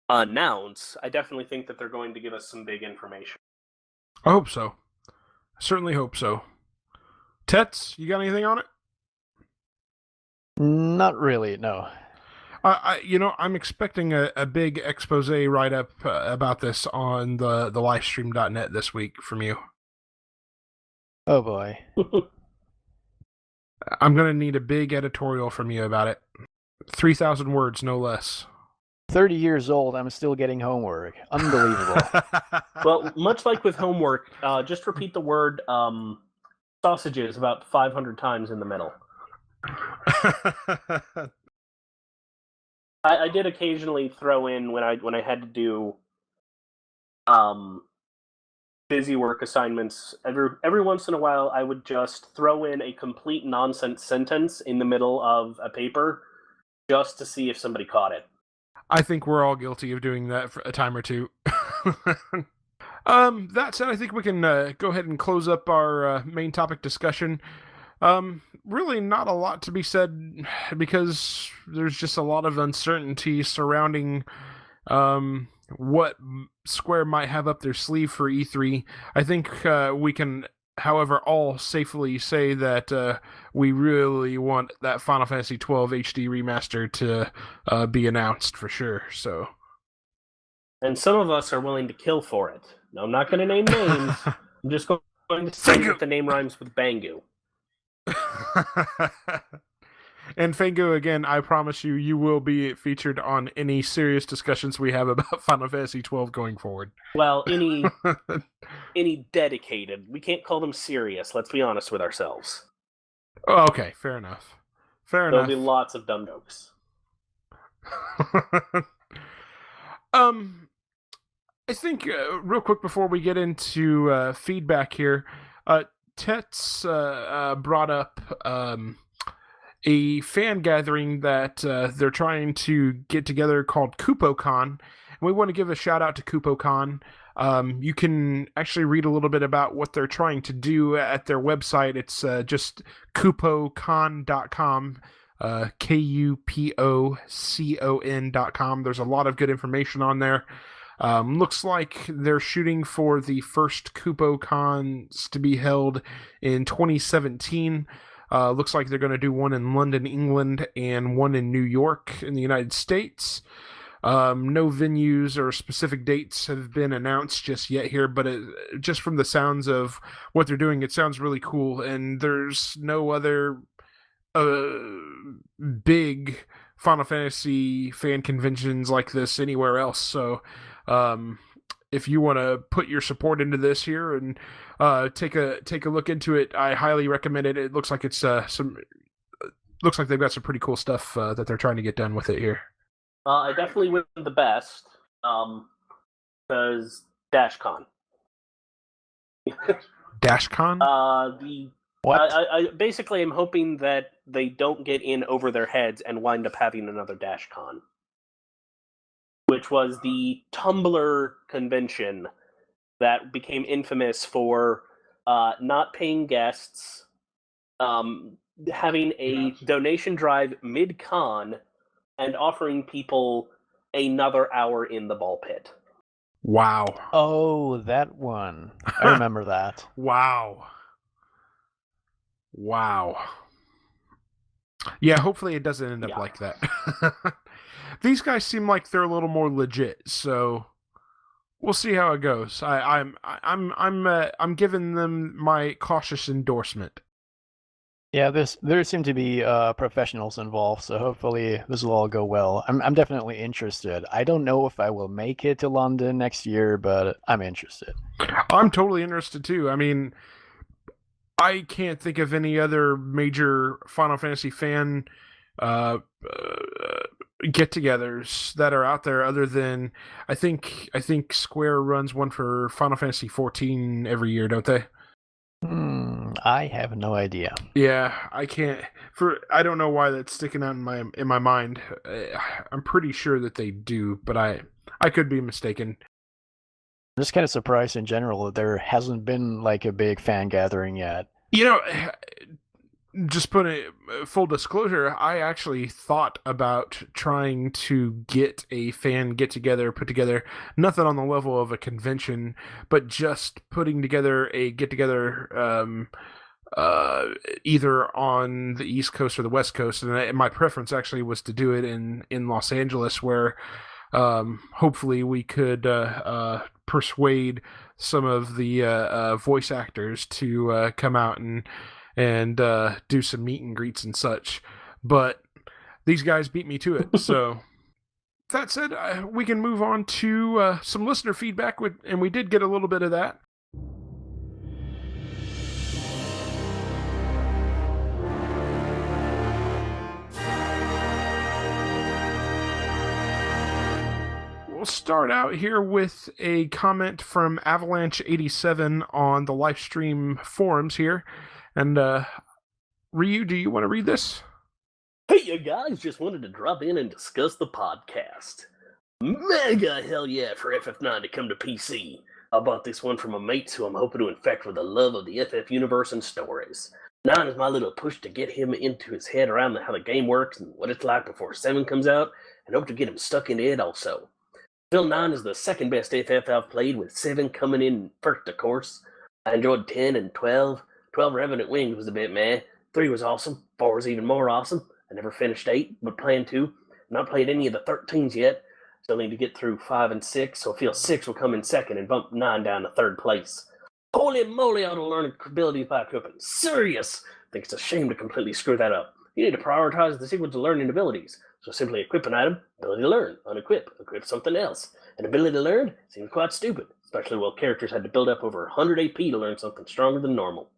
announce, I definitely think that they're going to give us some big information. I hope so. I certainly hope so. Tets, you got anything on it? Not really, no. I'm expecting a big expose write-up about this on the Lifestream.net this week from you. Oh boy. I'm going to need a big editorial from you about it. 3,000 words, no less. 30 years old, I'm still getting homework. Unbelievable. Well, much like with homework, just repeat the word sausages about 500 times in the middle. I did occasionally throw in when I had to do busy work assignments. Every once in a while, I would just throw in a complete nonsense sentence in the middle of a paper just to see if somebody caught it. I think we're all guilty of doing that for a time or two. That said, I think we can go ahead and close up our main topic discussion. really not a lot to be said because there's just a lot of uncertainty surrounding what Square might have up their sleeve for E3. I think we can, however, all safely say that we really want that Final Fantasy XII HD remaster to be announced for sure. So, and some of us are willing to kill for it. Now, I'm not going to name names. I'm just going to say that the name rhymes with Bangu. And Fangu, again, I promise you will be featured on any serious discussions we have about Final Fantasy XII going forward. Well, any dedicated. We can't call them serious. Let's be honest with ourselves. Oh, okay, fair enough. There'll be lots of dumb jokes. I think real quick before we get into feedback here, Tets brought up a fan gathering that they're trying to get together called Kupo-Con. And we want to give a shout out to Kupo-Con. You can actually read a little bit about what they're trying to do at their website. It's just Kupo-Con.com, Kupocon.com. There's a lot of good information on there. Looks like they're shooting for the first Kupo-Cons to be held in 2017. Looks like they're going to do one in London, England, and one in New York in the United States. No venues or specific dates have been announced just yet here, but just from the sounds of what they're doing, it sounds really cool. And there's no other big Final Fantasy fan conventions like this anywhere else. So if you want to put your support into this here and take a look into it, I highly recommend it. It looks like it's looks like they've got some pretty cool stuff that they're trying to get done with it here. I definitely win the best because DashCon. DashCon? What? I basically am hoping that they don't get in over their heads and wind up having another DashCon, which was the Tumblr convention that became infamous for not paying guests, having a donation drive mid-con, and offering people another hour in the ball pit. Wow. Oh, that one. I remember that. Wow. Yeah, hopefully it doesn't end up like that. These guys seem like they're a little more legit, so we'll see how it goes. I'm giving them my cautious endorsement. Yeah, there seem to be professionals involved, so hopefully this will all go well. I'm definitely interested. I don't know if I will make it to London next year, but I'm interested. I'm totally interested too. I mean, I can't think of any other major Final Fantasy fan get-togethers that are out there other than I think Square runs one for Final Fantasy XIV every year, don't they? I have no idea. Yeah, I don't know why that's sticking out in my mind. I'm pretty sure that they do, but I could be mistaken. I'm just kind of surprised in general that there hasn't been like a big fan gathering yet. You know, just put a full disclosure, I actually thought about trying to get a fan get-together put together, nothing on the level of a convention, but just putting together a get-together either on the East Coast or the West Coast. And my preference actually was to do it in Los Angeles, where hopefully we could persuade some of the voice actors to come out and do some meet and greets and such. But these guys beat me to it. So that said, we can move on to some listener feedback, and we did get a little bit of that. We'll start out here with a comment from Avalanche87 on the Lifestream forums here. And Ryu, do you want to read this? Hey, you guys, just wanted to drop in and discuss the podcast. Mega hell yeah for FF9 to come to PC. I bought this one from my mates who I'm hoping to infect with the love of the FF universe and stories. 9 is my little push to get him into his head around how the game works and what it's like before 7 comes out, and hope to get him stuck into it also. I feel 9 is the second best FF I've played, with 7 coming in first, of course. I enjoyed 10 and 12. 12 Revenant Wings was a bit meh. 3 was awesome. 4 was even more awesome. I never finished 8, but plan to. Not played any of the 13s yet. Still need to get through 5 and 6, so I feel 6 will come in second and bump 9 down to third place. Holy moly, auto-learning abilities by equipping. Serious! I think it's a shame to completely screw that up. You need to prioritize the sequence of learning abilities. So simply equip an item, ability to learn, unequip, equip something else. An ability to learn seems quite stupid, especially while characters had to build up over 100 AP to learn something stronger than normal.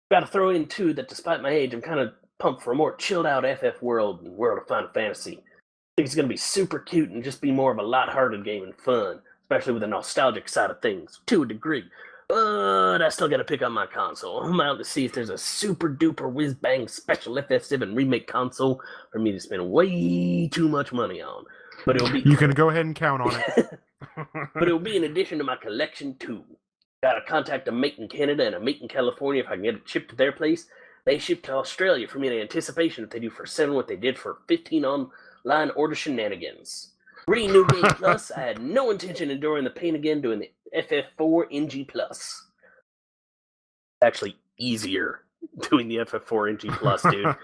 Gotta throw in, too, that despite my age, I'm kind of pumped for a more chilled-out FF world and World of Final Fantasy. I think it's going to be super cute and just be more of a light-hearted game and fun, especially with the nostalgic side of things, to a degree. But I still gotta pick up my console. I'm out to see if there's a super-duper whiz-bang special FF7 Remake console for me to spend way too much money on. But it'll be... You can go ahead and count on it. But it'll be in addition to my collection, too. Gotta contact a mate in Canada and a mate in California if I can get it shipped to their place. They ship to Australia for me in anticipation if they do for 7 what they did for 15 online order shenanigans. Reading New Game Plus, I had no intention of enduring the pain again doing the FF4 NG Plus. Actually easier doing the FF4 NG Plus, dude.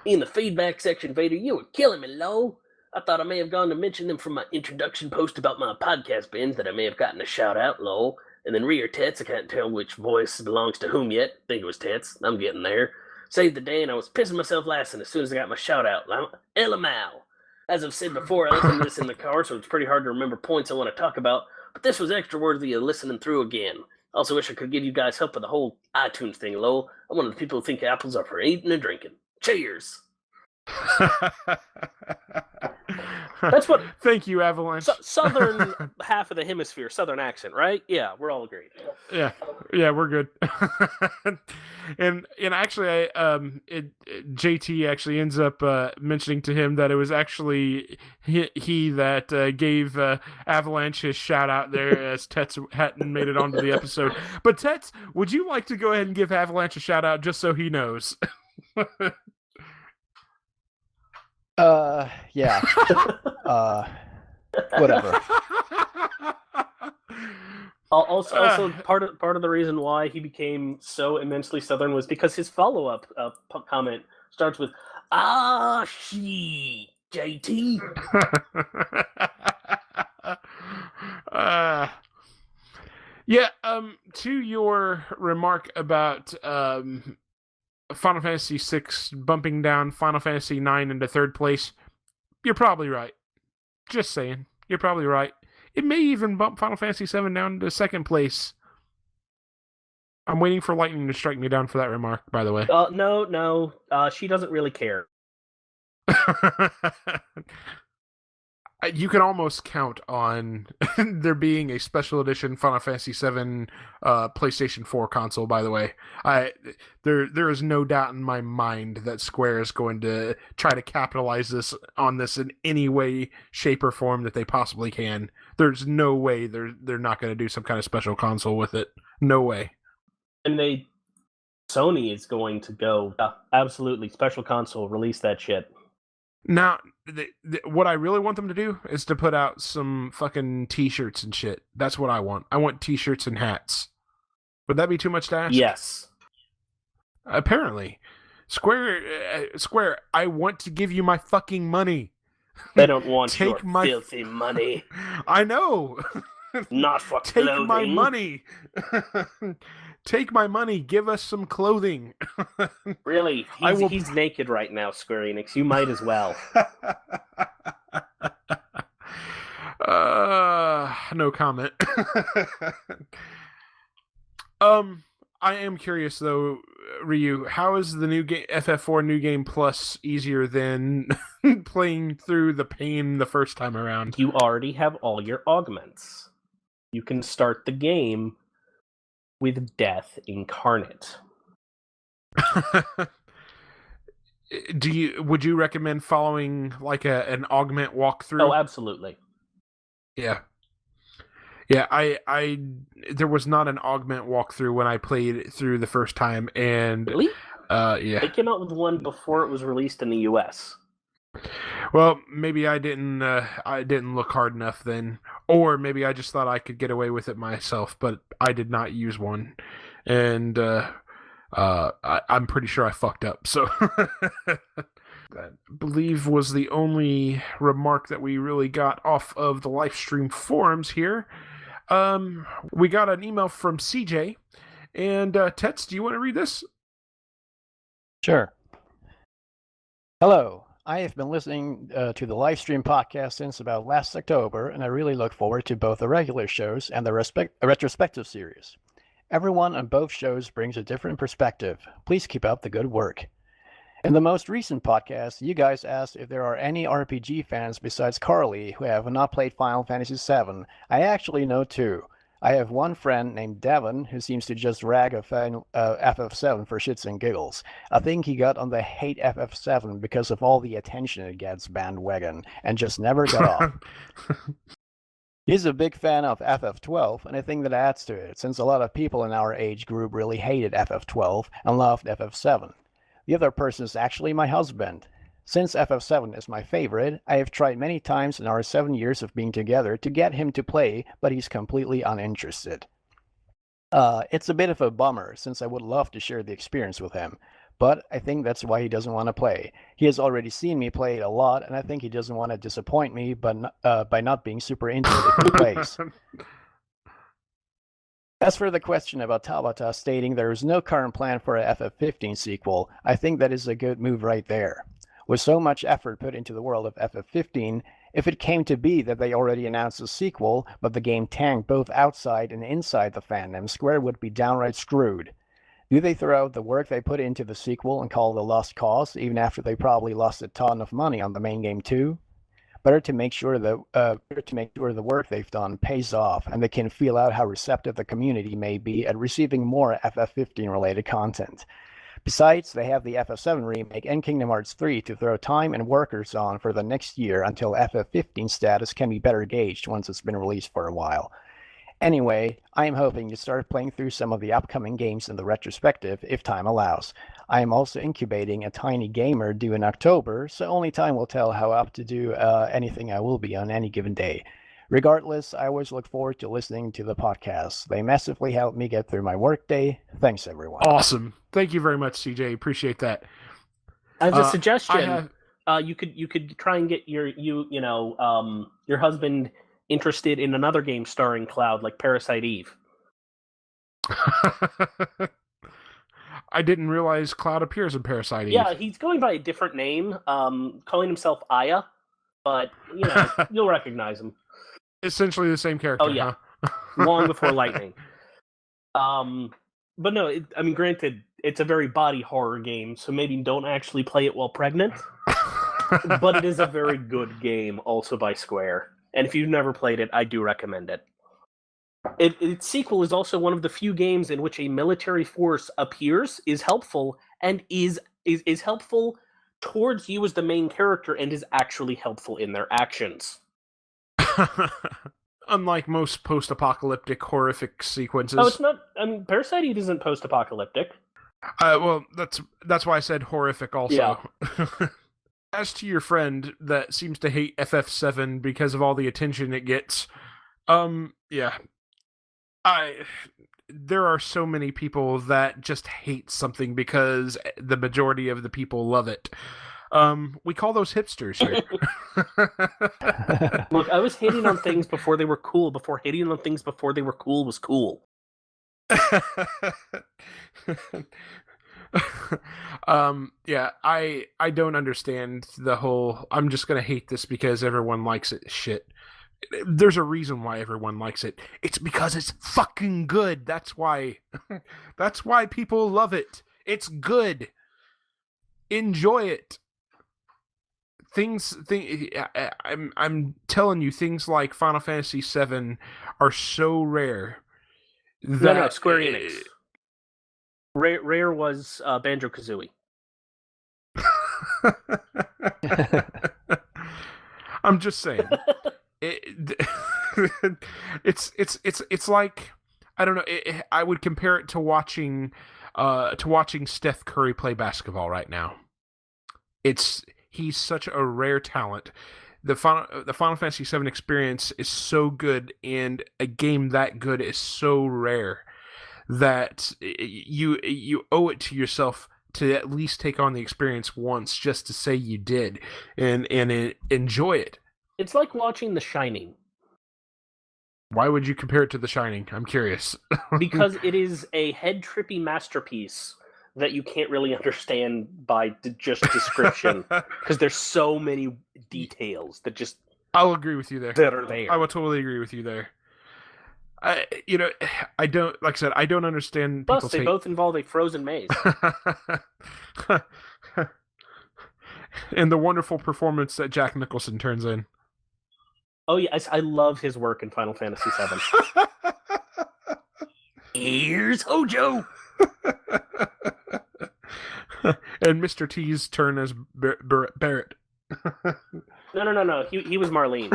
In the feedback section, Vader, you were killing me, lol. I thought I may have gone to mention them from my introduction post about my podcast bins that I may have gotten a shout out, lol. And then Rear Tets, I can't tell which voice belongs to whom yet. I think it was Tets. I'm getting there. Saved the day, and I was pissing myself laughing as soon as I got my shout out. Elamal. As I've said before, I listened to this in the car, so it's pretty hard to remember points I want to talk about, but this was extra worthy of listening through again. Also wish I could give you guys help with the whole iTunes thing, lol. I'm one of the people who think apples are for eating and drinking. Cheers! That's what. Thank you, Avalanche. Southern half of the hemisphere, southern accent, right? Yeah, we're all agreed. Yeah, we're good. and actually, JT actually ends up mentioning to him that it was actually he that gave Avalanche his shout out there, as Tets hadn't made it onto the episode. But Tets, would you like to go ahead and give Avalanche a shout out just so he knows? Yeah. Whatever. Also, part of the reason why he became so immensely Southern was because his follow-up comment starts with, "Ah, she, JT." Yeah. To your remark about Final Fantasy VI bumping down Final Fantasy IX into third place, you're probably right. Just saying. You're probably right. It may even bump Final Fantasy VII down to second place. I'm waiting for lightning to strike me down for that remark, by the way. No. She doesn't really care. You can almost count on there being a special edition Final Fantasy VII PlayStation 4 console, by the way. There is no doubt in my mind that Square is going to try to capitalize on this in any way, shape, or form that they possibly can. There's no way they're not going to do some kind of special console with it. No way. And Sony is going to go, absolutely, special console, release that shit. Now, what I really want them to do is to put out some fucking t-shirts and shit. That's what I want. I want t-shirts and hats. Would that be too much to ask? Yes. Apparently. Square, I want to give you my fucking money. They don't want your filthy money. I know. Not for clothing. Take my money. Take my money. Give us some clothing. Really? He's naked right now, Square Enix. You might as well. No comment. I am curious though, Ryu. How is the new game FF4 New Game Plus easier than playing through the pain the first time around? You already have all your augments. You can start the game with Death Incarnate. Would you recommend following like an augment walkthrough? Oh, absolutely. Yeah. Yeah, I there was not an augment walkthrough when I played through the first time, and really? Yeah, they came out with one before it was released in the U.S. Well, maybe I didn't look hard enough then, or maybe I just thought I could get away with it myself, but I did not use one, and I'm pretty sure I fucked up. So that I believe was the only remark that we really got off of the Lifestream forums here. We got an email from CJ, and Tets, do you want to read this? Sure. Hello. I have been listening to the Lifestream podcast since about last October, and I really look forward to both the regular shows and the retrospective series. Everyone on both shows brings a different perspective. Please keep up the good work. In the most recent podcast, you guys asked if there are any RPG fans besides Carly who have not played Final Fantasy VII. I actually know two. I have one friend named Devon who seems to just rag a FF7 for shits and giggles. I think he got on the hate FF7 because of all the attention it gets bandwagon and just never got off. He's a big fan of FF12, and I think that adds to it, since a lot of people in our age group really hated FF12 and loved FF7. The other person is actually my husband. Since FF7 is my favorite, I have tried many times in our 7 years of being together to get him to play, but he's completely uninterested. It's a bit of a bummer, since I would love to share the experience with him, but I think that's why he doesn't want to play. He has already seen me play it a lot, and I think he doesn't want to disappoint me by not being super into it if he plays. As for the question about Tabata stating there is no current plan for a FF15 sequel, I think that is a good move right there. With so much effort put into the world of FF15, if it came to be that they already announced a sequel, but the game tanked both outside and inside the fandom, Square would be downright screwed. Do they throw out the work they put into the sequel and call it a lost cause, even after they probably lost a ton of money on the main game too? Better to make sure the work they've done pays off, and they can feel out how receptive the community may be at receiving more FF15 related content. Besides, they have the FF7 remake and Kingdom Hearts 3 to throw time and workers on for the next year until FF15 status can be better gauged once it's been released for a while. Anyway, I am hoping to start playing through some of the upcoming games in the retrospective if time allows. I am also incubating a tiny gamer due in October, so only time will tell how up to do anything I will be on any given day. Regardless, I always look forward to listening to the podcast. They massively help me get through my workday. Thanks, everyone. Awesome. Thank you very much, CJ. Appreciate that. As a suggestion, you could try and get your husband interested in another game starring Cloud, like Parasite Eve. I didn't realize Cloud appears in Parasite Eve. Yeah, he's going by a different name, calling himself Aya, but you'll recognize him. Essentially the same character. Oh yeah, long before Lightning. But no, granted, it's a very body horror game, so maybe don't actually play it while pregnant. But it is a very good game, also by Square. And if you've never played it, I do recommend it. Its sequel is also one of the few games in which a military force appears, is helpful, and is helpful towards you as the main character, and is actually helpful in their actions. Unlike most post-apocalyptic horrific sequences. Oh, it's not. Parasite Eve isn't post-apocalyptic. Well, that's why I said horrific also. Yeah. As to your friend that seems to hate FF7 because of all the attention it gets, yeah. There are so many people that just hate something because the majority of the people love it. We call those hipsters here. Look, I was hating on things before they were cool, before hating on things before they were cool was cool. Yeah, I don't understand the whole I'm just gonna hate this because everyone likes it shit. There's a reason why everyone likes it. It's because it's fucking good. That's why people love it. It's good. Enjoy it. I'm telling you, things like Final Fantasy VII are so rare. No, Square Enix. Rare was Banjo-Kazooie. I'm just saying. it's like, I don't know. I would compare it to watching Steph Curry play basketball right now. He's such a rare talent. The Final Fantasy VII experience is so good, and a game that good is so rare that you owe it to yourself to at least take on the experience once, just to say you did and enjoy it. It's like watching The Shining. Why would you compare it to The Shining? I'm curious. Because it is a head-trippy masterpiece that you can't really understand by just description, because there's so many details that just... I'll agree with you there. That are there. I will totally agree with you there. I don't, like I said, I don't understand. Plus, they both involve a frozen maze. And the wonderful performance that Jack Nicholson turns in. Oh yes, I love his work in Final Fantasy VII. Here's Hojo. And Mr. T's turn as Barrett. No. He was Marlene.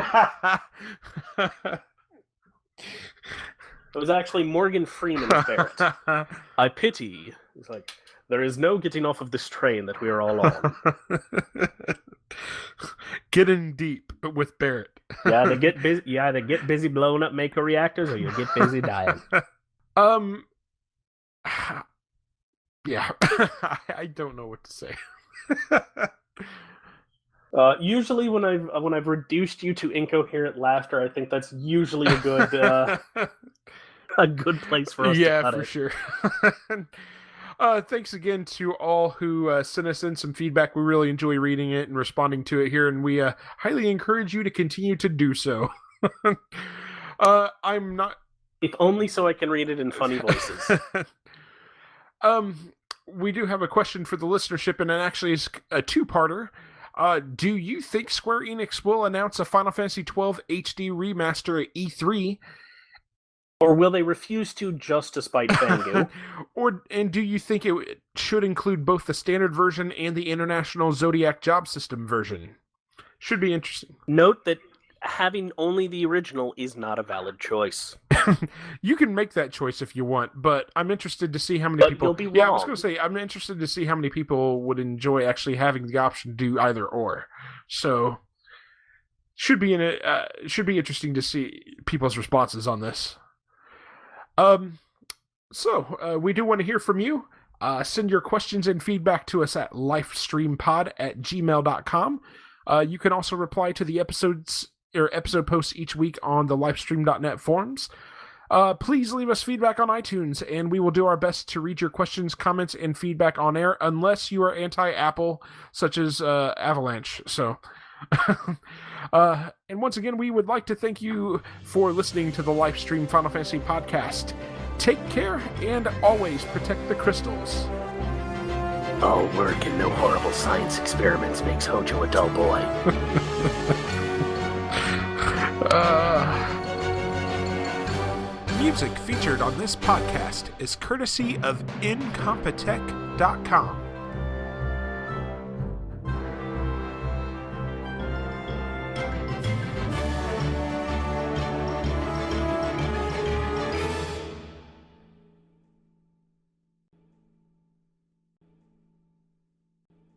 It was actually Morgan Freeman as Barrett. I pity. It's like, there is no getting off of this train that we are all on. Getting deep with Barrett. Yeah, they get busy. You either get busy blowing up Mako reactors, or you get busy dying. Yeah, I don't know what to say. Usually, when I've reduced you to incoherent laughter, I think that's usually a good a good place for us to cut it. Yeah, for sure. Thanks again to all who sent us in some feedback. We really enjoy reading it and responding to it here, and we highly encourage you to continue to do so. I'm not... If only so I can read it in funny voices. We do have a question for the listenership, and it actually is a two-parter. Do you think Square Enix will announce a Final Fantasy XII HD remaster at E3? Or will they refuse to just to spite Fangu? And do you think it should include both the standard version and the International Zodiac Job System version? Should be interesting. Note that having only the original is not a valid choice. You can make that choice if you want, but I'm interested to see how many people... You'll be wrong. Yeah, I was going to say, I'm interested to see how many people would enjoy actually having the option to do either or. So, should be interesting to see people's responses on this. We do want to hear from you. Send your questions and feedback to us at lifestreampod@gmail.com. You can also reply to the episode posts each week on the lifestream.net forums. Please leave us feedback on iTunes, and we will do our best to read your questions, comments, and feedback on air, unless you are anti-Apple, such as Avalanche. So, and once again, we would like to thank you for listening to the Lifestream Final Fantasy Podcast. Take care, and always protect the crystals. All work and no horrible science experiments makes Hojo a dull boy. Music featured on this podcast is courtesy of Incompetech.com.